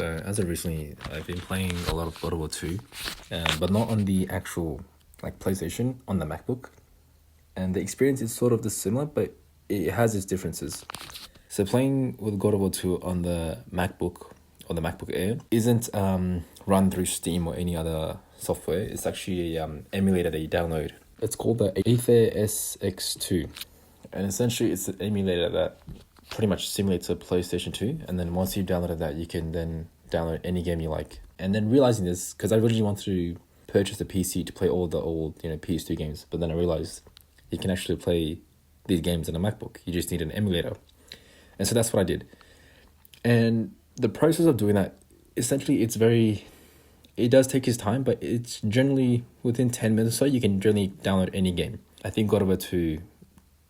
As of recently, I've been playing a lot of God of War 2, but not on the actual PlayStation, on the MacBook. And the experience is sort of the similar, but it has its differences. So playing with God of War 2 on the MacBook or the MacBook Air isn't run through Steam or any other software. It's actually a emulator that you download. It's called the Aether SX2, and essentially it's an emulator that pretty much simulates a PlayStation 2, and then once you've downloaded that, you can then download any game you like. And then realizing this, because I originally wanted to purchase a PC to play all the old PS2 games, but then I realized you can actually play these games on a MacBook. You just need an emulator. And so that's what I did. And the process of doing that, essentially it does take its time, but it's generally within 10 minutes or so, you can generally download any game. I think God of War 2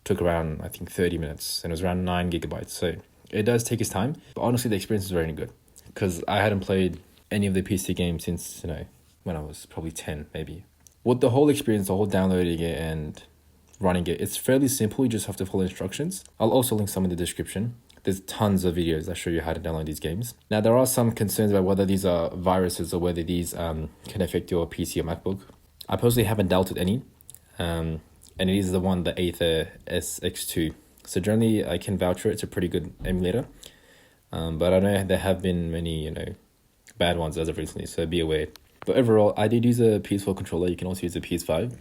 took around 30 minutes, and it was around 9 gigabytes. So it does take its time, but honestly the experience is very good, because I hadn't played any of the PC games since when I was probably 10 maybe. With the whole experience, the whole downloading it and running it, it's fairly simple. You just have to follow instructions. I'll also link some in the description. There's tons of videos that show you how to download these games. Now, there are some concerns about whether these are viruses or whether these can affect your PC or MacBook. I personally haven't dealt with any, and it is the one, the Aether SX2. So generally, I can vouch for it. It's a pretty good emulator, but I know there have been many bad ones as of recently, so be aware. But overall, I did use a PS4 controller. You can also use a PS5.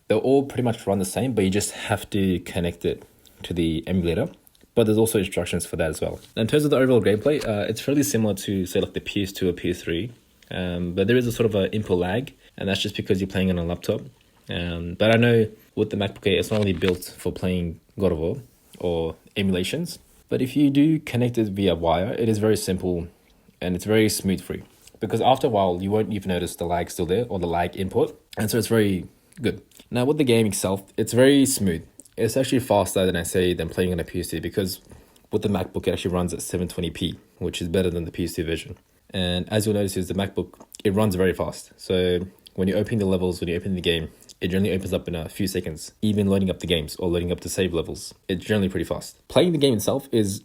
They'll all pretty much run the same, but you just have to connect it to the emulator. But there's also instructions for that as well. In terms of the overall gameplay, it's fairly similar to, say, like the PS2 or PS3. But there is a sort of an input lag, and that's just because you're playing on a laptop. But I know with the MacBook Air, it's not really built for playing God of War or emulations. But if you do connect it via wire, it is very simple and it's very smooth for you. Because after a while, you won't even notice the lag still there, or the lag input. And so it's very good. Now with the game itself, it's very smooth. It's actually faster than playing on a PC, because with the MacBook, it actually runs at 720p, which is better than the PS2 version. And as you'll notice, is the MacBook, it runs very fast. So when you open the levels, when you open the game, it generally opens up in a few seconds. Even loading up the games or loading up the save levels, it's generally pretty fast. Playing the game itself is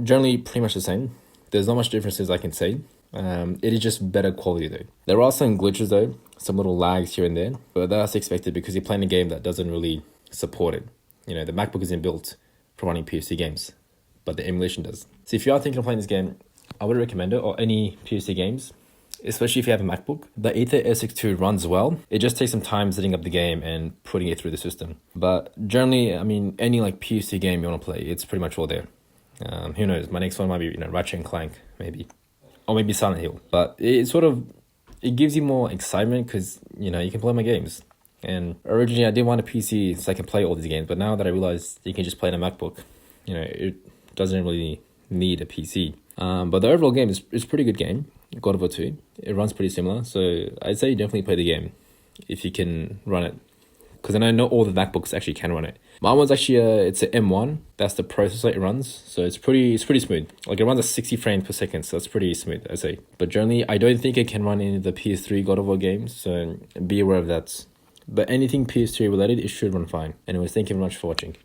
generally pretty much the same. There's not much differences I can say. It is just better quality though. There are some glitches though, some little lags here and there, but that's expected because you're playing a game that doesn't really support it. The MacBook isn't built for running PC games, but the emulation does. So if you are thinking of playing this game, I would recommend it, or any PC games, especially if you have a MacBook. The Aether SX2 runs well. It just takes some time setting up the game and putting it through the system. But generally, any PC game you want to play, it's pretty much all there. Who knows? My next one might be Ratchet and Clank, maybe. Or maybe Silent Hill. But it gives you more excitement because, you can play my games. And originally I did want a PC so I can play all these games, but now that I realize you can just play on a MacBook, it doesn't really need a PC. But the overall game is pretty good game, God of War 2. It runs pretty similar, so I'd say definitely play the game if you can run it. Because I know not all the MacBooks actually can run it. My one's actually it's an M1. That's the processor it runs, so it's pretty smooth. Like it runs at 60 frames per second, so that's pretty smooth, I'd say. But generally, I don't think it can run any of the PS3 God of War games, so be aware of that. But anything PS3 related, it should run fine. Anyways, thank you very much for watching.